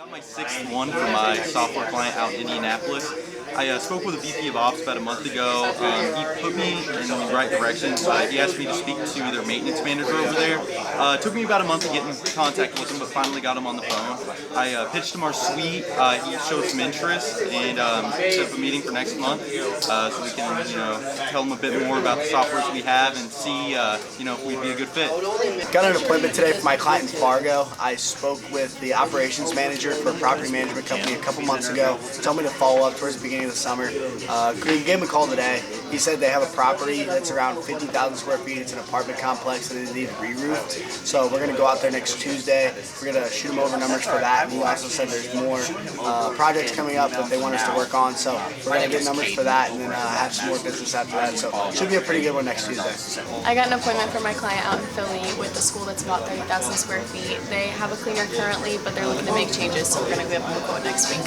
got my sixth one for my software client out in Indianapolis. I spoke with a VP of Ops about a month ago. He put me in the right direction. He asked me to speak to their maintenance manager over there. It took me about a month to get in contact with him, but finally got him on the phone. I pitched him our suite. He showed some interest and set up a meeting for next month so we can, tell him a bit more about the softwares we have and see, if we'd be a good fit. Got an appointment today for my client in Fargo. I spoke with the operations manager for a property management company a couple months ago. He told me to follow up towards the beginning of the summer. He gave him a call today. He said they have a property that's around 50,000 square feet. It's an apartment complex that they need re-roofed. So we're going to go out there next Tuesday. We're going to shoot them over numbers for that. And he also said there's more projects coming up that they want us to work on. So we're going to get numbers for that and then have some more business after that. So it should be a pretty good one next Tuesday. I got an appointment for my client out in Philly with a school that's about 30,000 square feet. They have a cleaner currently, but they're looking to make changes, so we're going to give them a quote next week.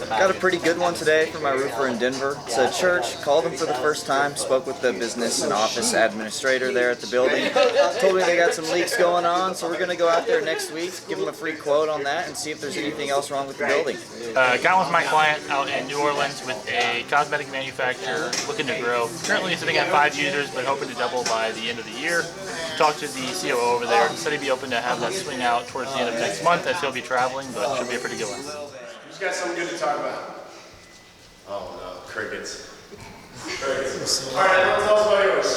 Got a pretty good one today for my roofer in Denver. It's a church. Called them for the first time. Spoke with the business and office administrator there at the building. Told me they got some leaks going on, so we're going to go out there next week, give them a free quote on that, and see if there's anything else wrong with the building. Got with my client out in New Orleans with a cosmetic manufacturer looking to grow. Currently sitting at 5 users, but hoping to double by the end of the year. Talked to the COO over there. Said he'd be open to have that swing out towards the end of next month as he'll be traveling, but should be a pretty good one. Who's got something good to talk about? Oh no, crickets. Crickets. Alright, everyone tell us about yours.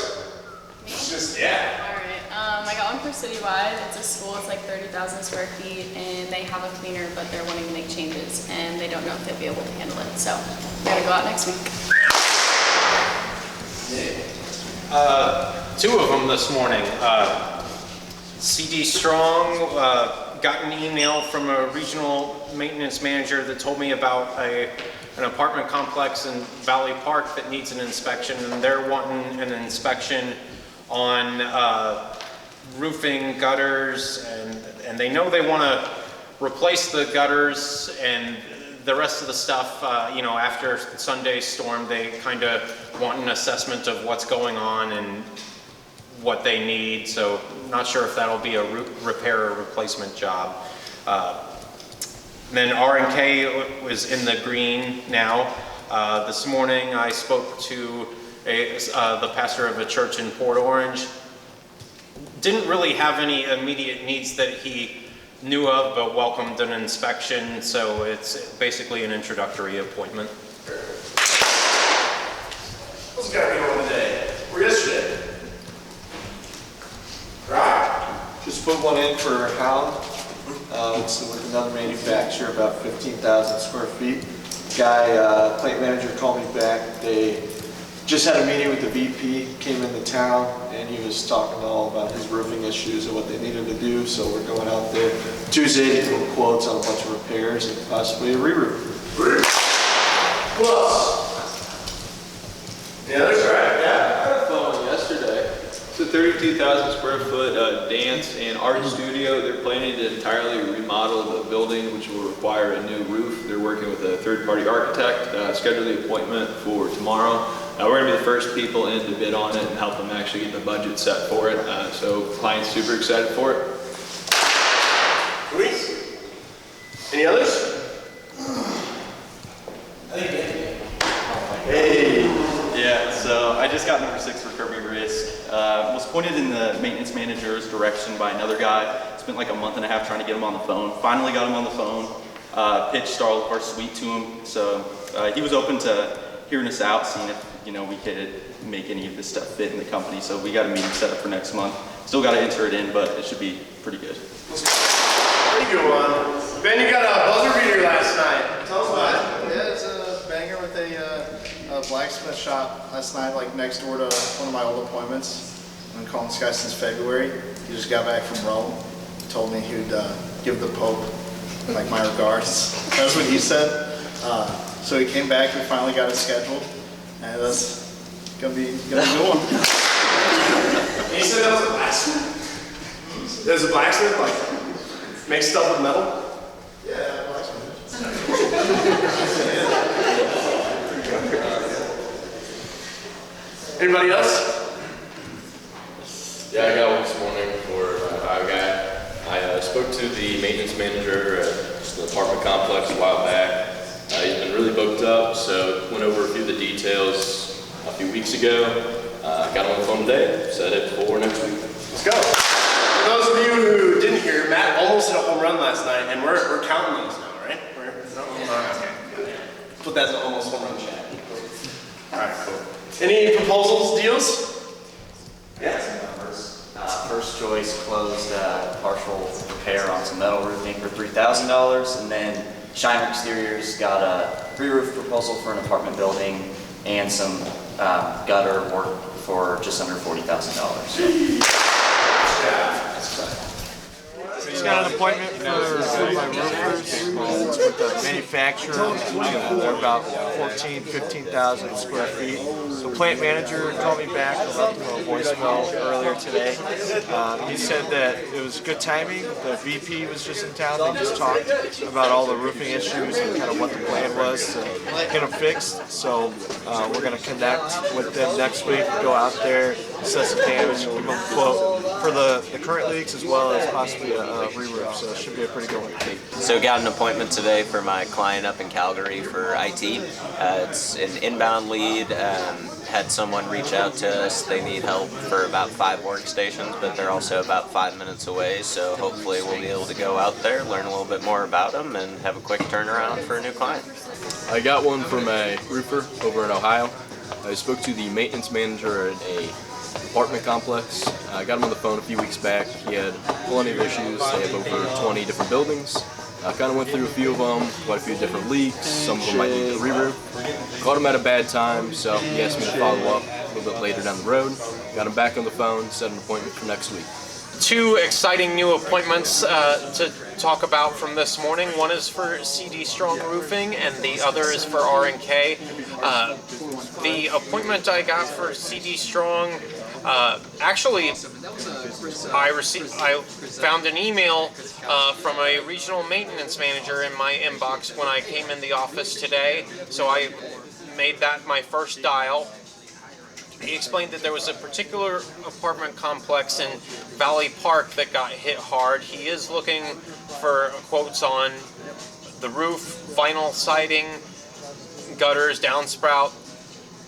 It's just, yeah. Alright, I got one for Citywide. It's a school, it's like 30,000 square feet, and they have a cleaner, but they're wanting to make changes, and they don't know if they'll be able to handle it. So, we're going to go out next week. Two of them this morning. CD Strong got an email from a regional maintenance manager that told me about an apartment complex in Valley Park that needs an inspection, and they're wanting an inspection on roofing, gutters, and they know they want to replace the gutters and the rest of the stuff, after Sunday's storm. They kind of want an assessment of what's going on and what they need, so not sure if that'll be a repair or replacement job. Then R&K was in the green now. This morning I spoke to the pastor of a church in Port Orange. Didn't really have any immediate needs that he knew of, but welcomed an inspection, so it's basically an introductory appointment. What's got to be on today? Or yesterday? Right. Just put one in for Hound. It's with another manufacturer, about 15,000 square feet. Plant manager called me back. They just had a meeting with the VP, came into town, and he was talking all about his roofing issues and what they needed to do. So we're going out there Tuesday to do quotes on a bunch of repairs and possibly a re-roof. Who else? Yeah, that's right. Yeah, I had a phone yesterday. It's a 32,000 square foot dance and art studio. They're planning to entirely remodel the building, which will require a new roof. They're working with a third-party architect. Scheduled the appointment for tomorrow. We're going to be the first people in to bid on it and help them actually get the budget set for it. So client's super excited for it. Luis? Any others? Hey. Yeah, so I just got number 6 for Kirby Risk. Was pointed in the maintenance manager's direction by another guy. Spent like a month and a half trying to get him on the phone. Finally got him on the phone. Pitched all of our suite to him. So he was open to hearing us out, seeing if we could make any of this stuff fit in the company. So we got a meeting set up for next month. Still got to enter it in, but it should be pretty good. Pretty good one. Ben, you got a buzzer beater last night. Tell us about it. Yeah, it's a banger with a blacksmith shop last night, like next door to one of my old appointments. I've been calling this guy since February. He just got back from Rome. Told me he would give the Pope like my regards. That's what he said. So he came back. We finally got it scheduled, and that's gonna be a good one. He said that was a blacksmith. There's a blacksmith like makes stuff with metal. Yeah, blacksmith. Anybody else? Yeah, I got one this morning for our guy. I spoke to the maintenance manager at just apartment complex a while back. He's been really booked up, so went over a few of the details a few weeks ago. Got him on the phone today, set it for next week. Let's go. For those of you who didn't hear, Matt almost hit a home run last night, and we're counting those now, right? Okay. Put that as an almost home run chat. All right, cool. Any proposals, deals? Yeah. First Choice closed partial repair on some metal roofing for $3,000, and then Shiner Exteriors got a re-roof proposal for an apartment building and some gutter work for just under $40,000. He's got an appointment for my roofers with the manufacturer. They're about 15,000 square feet. The plant manager called me back and left him a voicemail earlier today. He said that it was good timing. The VP was just in town. They just talked about all the roofing issues and kind of what the plan was to get them fixed. So we're going to connect with them next week, go out there, assess the damage, give them a quote for the current leaks as well as possibly a re-roof, so it should be a pretty good one. So got an appointment today for my client up in Calgary for IT. It's an inbound lead. Had someone reach out to us. They need help for about 5 workstations, but they're also about 5 minutes away, so hopefully we'll be able to go out there, learn a little bit more about them, and have a quick turnaround for a new client. I got one from a roofer over in Ohio. I spoke to the maintenance manager at a apartment complex. I got him on the phone a few weeks back. He had plenty of issues. They have over 20 different buildings. I kind of went through a few of them, quite a few different leaks. Some of them might need a re-roof. Caught him at a bad time, so he asked me to follow up a little bit later down the road. Got him back on the phone, set an appointment for next week. 2 exciting new appointments to talk about from this morning. One is for CD Strong Roofing, and the other is for R&K. The appointment I got for CD Strong, actually, I found an email from a regional maintenance manager in my inbox when I came in the office today, so I made that my first dial. He explained that there was a particular apartment complex in Valley Park that got hit hard. He is looking for quotes on the roof, vinyl siding, gutters, downspout,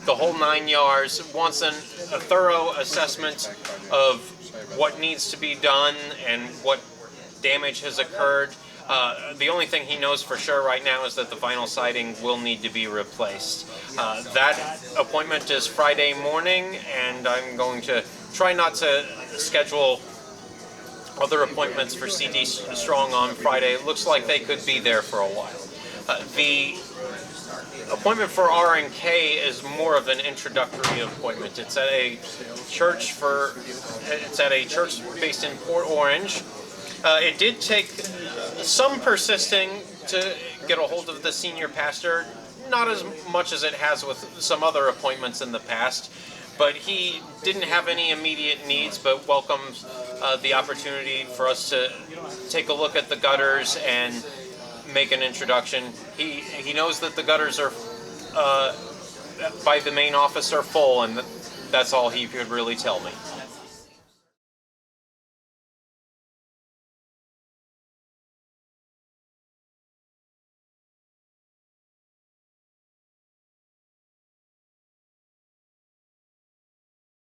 the whole 9 yards. Wants a thorough assessment of what needs to be done and what damage has occurred. The only thing he knows for sure right now is that the vinyl siding will need to be replaced. That appointment is Friday morning, and I'm going to try not to schedule other appointments for CD Strong on Friday. It looks like they could be there for a while. The appointment for R&K is more of an introductory appointment. It's at a church based in Port Orange. It did take some persisting to get a hold of the senior pastor, not as much as it has with some other appointments in the past, but he didn't have any immediate needs, but welcomed the opportunity for us to take a look at the gutters and make an introduction. He knows that the gutters are by the main office are full, and that's all he could really tell me.